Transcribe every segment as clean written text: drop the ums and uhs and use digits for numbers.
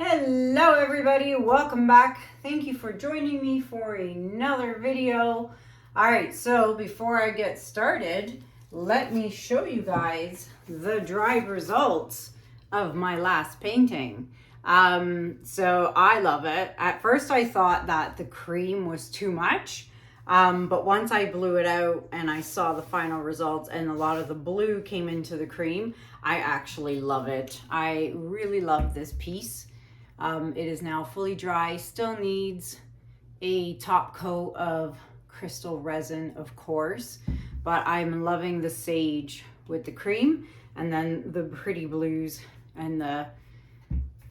Hello everybody, welcome back. Thank you for joining me for another video. Alright, so before I get started, let me show you guys the dry results of my last painting. So I love it. At first I thought that the cream was too much, but once I blew it out and I saw the final results and a lot of the blue came into the cream, I actually love it. I really love this piece. It is now fully dry, still needs a top coat of crystal resin, of course, but I'm loving the sage with the cream and then the pretty blues and the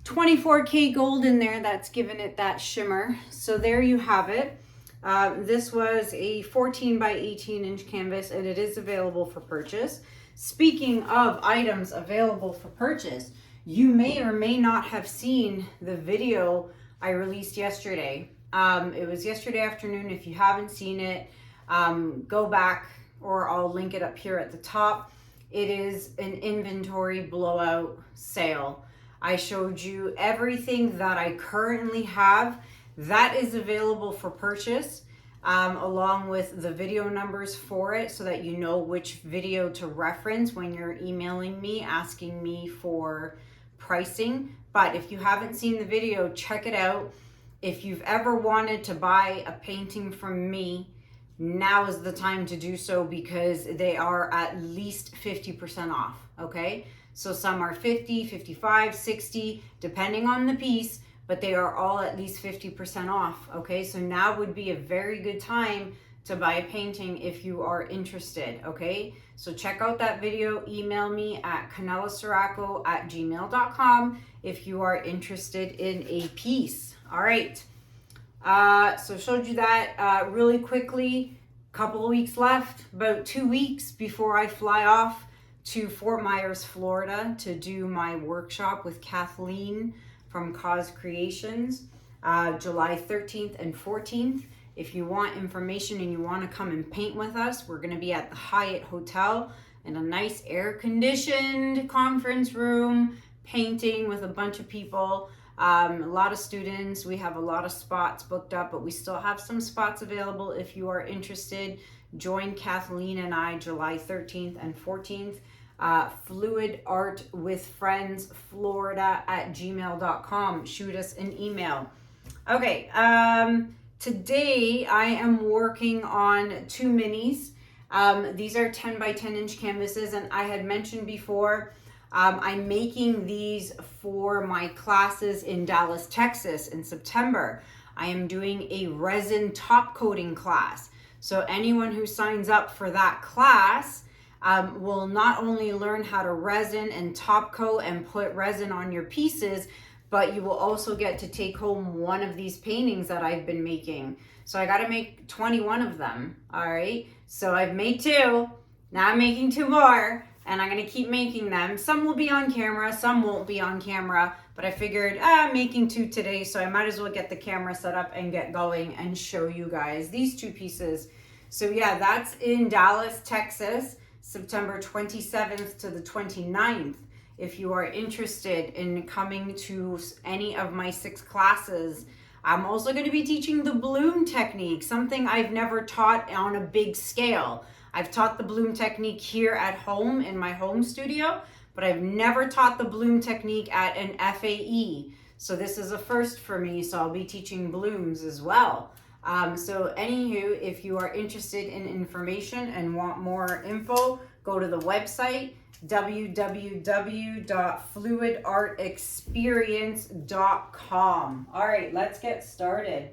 24K gold in there that's given it that shimmer. So there you have it. This was a 14 by 18 inch canvas and it is available for purchase. Speaking of items available for purchase, you may or may not have seen the video I released yesterday. It was yesterday afternoon. If you haven't seen it, go back or I'll link it up here at the top. It is an inventory blowout sale. I showed you everything that I currently have that is available for purchase, along with the video numbers for it so that you know which video to reference when you're emailing me asking me for pricing. But if you haven't seen the video, check it out. If you've ever wanted to buy a painting from me, now is the time to do so because they are at least 50% off, okay? So some are 50, 55, 60, depending on the piece, but they are all at least 50% off, okay? So now would be a very good time to buy a painting if you are interested, okay? So check out that video, email me at kanellaciraco@gmail.com if you are interested in a piece. All right, so showed you that really quickly. Couple of weeks left, about 2 weeks before I fly off to Fort Myers, Florida to do my workshop with Kathleen from Cause Creations, July 13th and 14th. If you want information and you want to come and paint with us, we're going to be at the Hyatt Hotel in a nice air-conditioned conference room, painting with a bunch of people, a lot of students. We have a lot of spots booked up, but we still have some spots available if you are interested. Join Kathleen and I July 13th and 14th. Fluid Art with Friends Florida @gmail.com. Shoot us an email. Okay, today I am working on two minis. These are 10 by 10 inch canvases, and I had mentioned before I'm making these for my classes in Dallas, Texas in September. I am doing a resin top coating class. So anyone who signs up for that class will not only learn how to resin and top coat and put resin on your pieces, but you will also get to take home one of these paintings that I've been making. So I got to make 21 of them. All right. So I've made two. Now I'm making two more and I'm going to keep making them. Some will be on camera, some won't be on camera, but I figured I'm making two today. So I might as well get the camera set up and get going and show you guys these two pieces. So yeah, that's in Dallas, Texas, September 27th to the 29th. If you are interested in coming to any of my 6 classes, I'm also going to be teaching the bloom technique, something I've never taught on a big scale. I've taught the bloom technique here at home in my home studio, but I've never taught the bloom technique at an FAE. So this is a first for me, so I'll be teaching blooms as well. So anywho, if you are interested in information and want more info, go to the website www.fluidartexperience.com. All right, let's get started.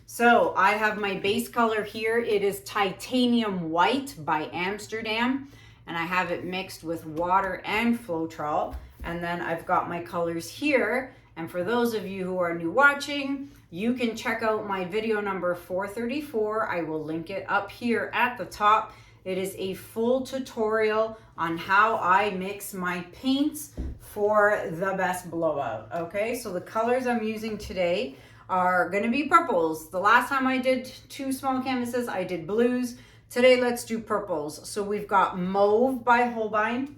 So I have my base color here. It is Titanium White by Amsterdam, and I have it mixed with water and Floetrol. And then I've got my colors here. And for those of you who are new watching, you can check out my video number 434. I will link it up here at the top. It is a full tutorial on how I mix my paints for the best blowout. Okay, so the colors I'm using today are going to be purples. The last time I did 2 small canvases, I did blues. Today, let's do purples. So we've got Mauve by Holbein.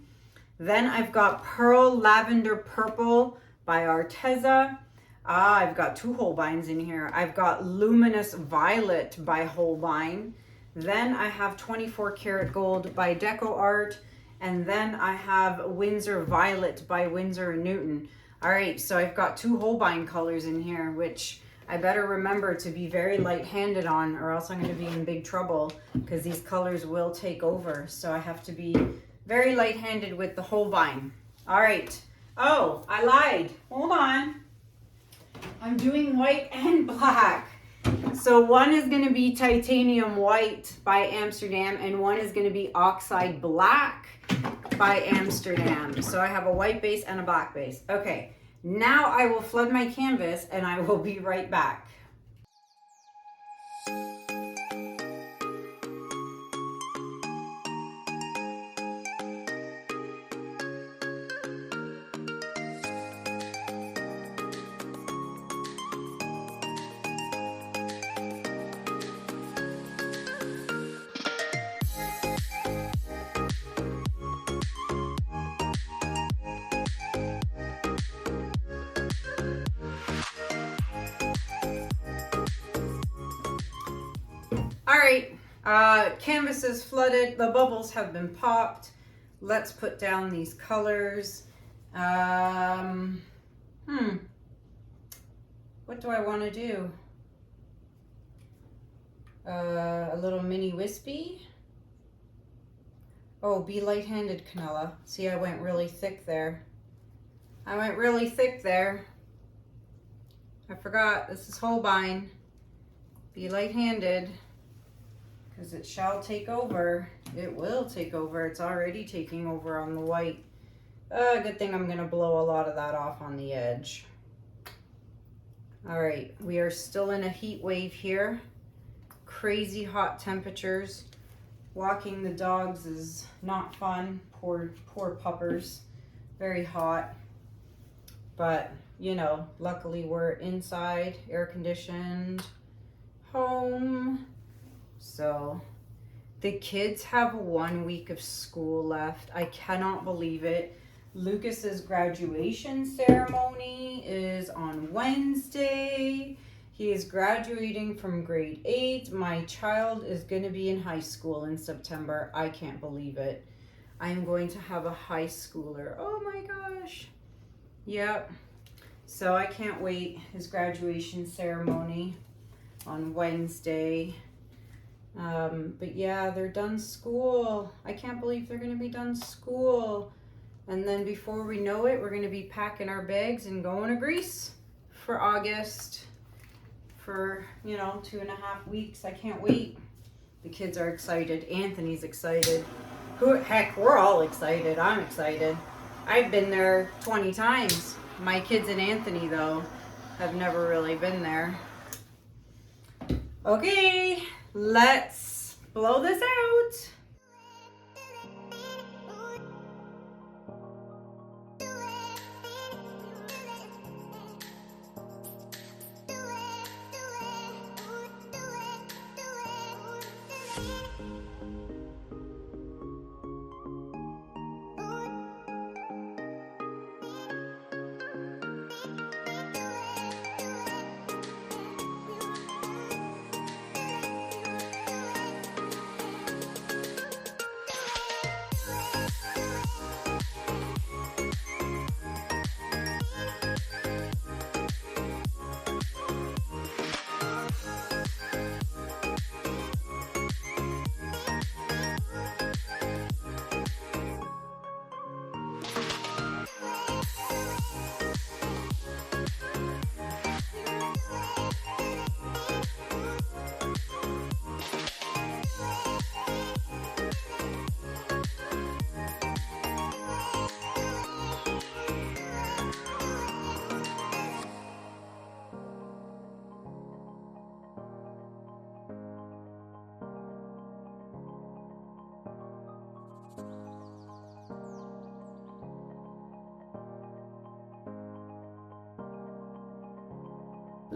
Then I've got Pearl Lavender Purple by Arteza. I've got two Holbeins in here. I've got Luminous Violet by Holbein. Then I have 24 Karat Gold by Deco Art. And then I have Winsor Violet by Winsor & Newton. All right, so I've got two Holbein colors in here, which I better remember to be very light-handed on, or else I'm going to be in big trouble, because these colors will take over. So I have to be very light-handed with the Holbein. All right. Oh, I lied. Hold on. I'm doing white and black. So one is going to be Titanium White by Amsterdam, and one is going to be Oxide Black by Amsterdam. So I have a white base and a black base. Okay, now I will flood my canvas and I will be right back. All right, canvas is flooded. The bubbles have been popped. Let's put down these colors. What do I want to do? A little mini wispy. Oh, be light-handed, Kanella. See, I went really thick there. I forgot, this is Holbein. Be light-handed, because it shall take over. It will take over. It's already taking over on the white. Good thing I'm going to blow a lot of that off on the edge. All right, we are still in a heat wave here. Crazy hot temperatures. Walking the dogs is not fun. Poor puppers. Very hot. But, you know, luckily we're inside, air conditioned, home. So the kids have 1 week of school left. I cannot believe it. Lucas's graduation ceremony is on Wednesday. He is graduating from grade 8. My child is going to be in high school in September. I can't believe it. I am going to have a high schooler. Oh my gosh. Yep. So I can't wait. His graduation ceremony on Wednesday. But yeah, they're done school. I can't believe they're going to be done school. And then before we know it, we're going to be packing our bags and going to Greece for August. For, you know, 2.5 weeks. I can't wait. The kids are excited. Anthony's excited. Heck, we're all excited. I'm excited. I've been there 20 times. My kids and Anthony, though, have never really been there. Okay, let's blow this out.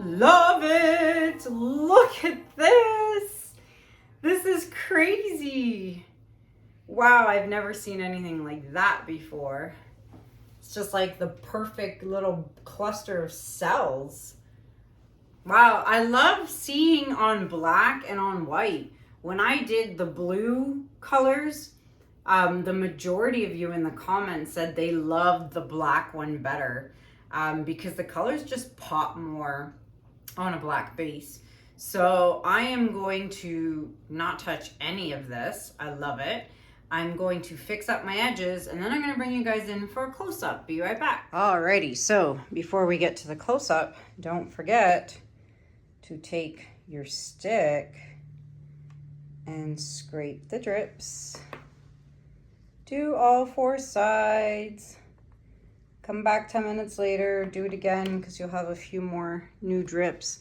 Love it! Look at this! This is crazy! Wow, I've never seen anything like that before. It's just like the perfect little cluster of cells. Wow, I love seeing on black and on white. When I did the blue colors, the majority of you in the comments said they loved the black one better because the colors just pop more on a black base. So I am going to not touch any of this. I love it. I'm going to fix up my edges and then I'm going to bring you guys in for a close-up. Be right back. Alrighty, so before we get to the close-up, don't forget to take your stick and scrape the drips. Do all 4 sides. Come back 10 minutes later, do it again because you'll have a few more new drips.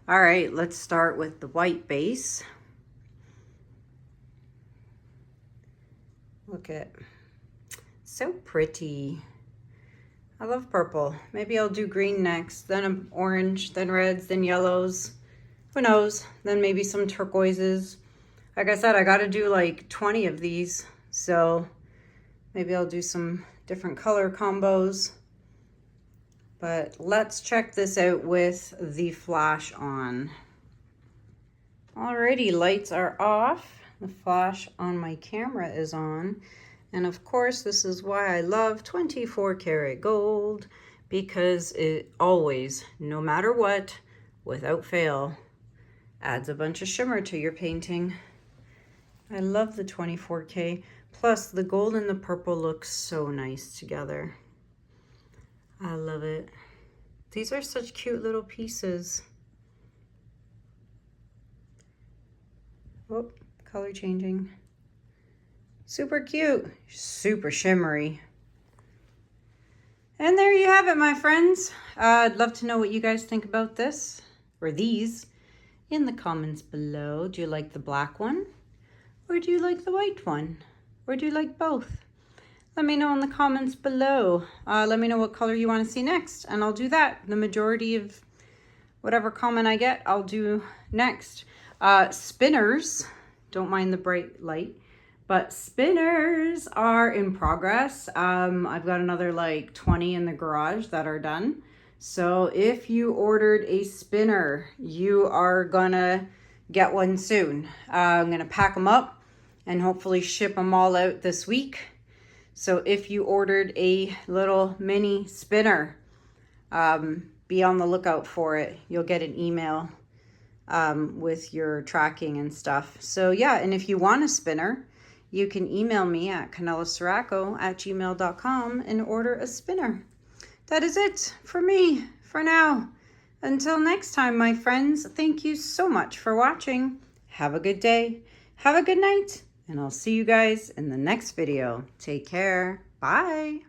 All right, let's start with the white base. Look at, so pretty. I love purple. Maybe I'll do green next, then orange, then reds, then yellows. Who knows? Then maybe some turquoises. Like I said, I got to do like 20 of these. So maybe I'll do some different color combos. But let's check this out with the flash on. Alrighty, lights are off. The flash on my camera is on. And of course, this is why I love 24 karat gold, because it always, no matter what, without fail, adds a bunch of shimmer to your painting. I love the 24K. Plus, the gold and the purple look so nice together. I love it. These are such cute little pieces. Oh, color changing. Super cute, super shimmery. And there you have it, my friends. I'd love to know what you guys think about this, or these, in the comments below. Do you like the black one? Or do you like the white one? Or do you like both? Let me know in the comments below. Let me know what color you want to see next, and I'll do that. The majority of whatever comment I get, I'll do next. Spinners, don't mind the bright light, but spinners are in progress. I've got another like 20 in the garage that are done. So if you ordered a spinner, you are gonna get one soon. I'm gonna pack them up and hopefully ship them all out this week. So if you ordered a little mini spinner, be on the lookout for it. You'll get an email with your tracking and stuff. So yeah, and if you want a spinner, you can email me at kanellaciraco@gmail.com and order a spinner. That is it for me for now. Until next time, my friends, thank you so much for watching. Have a good day. Have a good night. And I'll see you guys in the next video. Take care. Bye.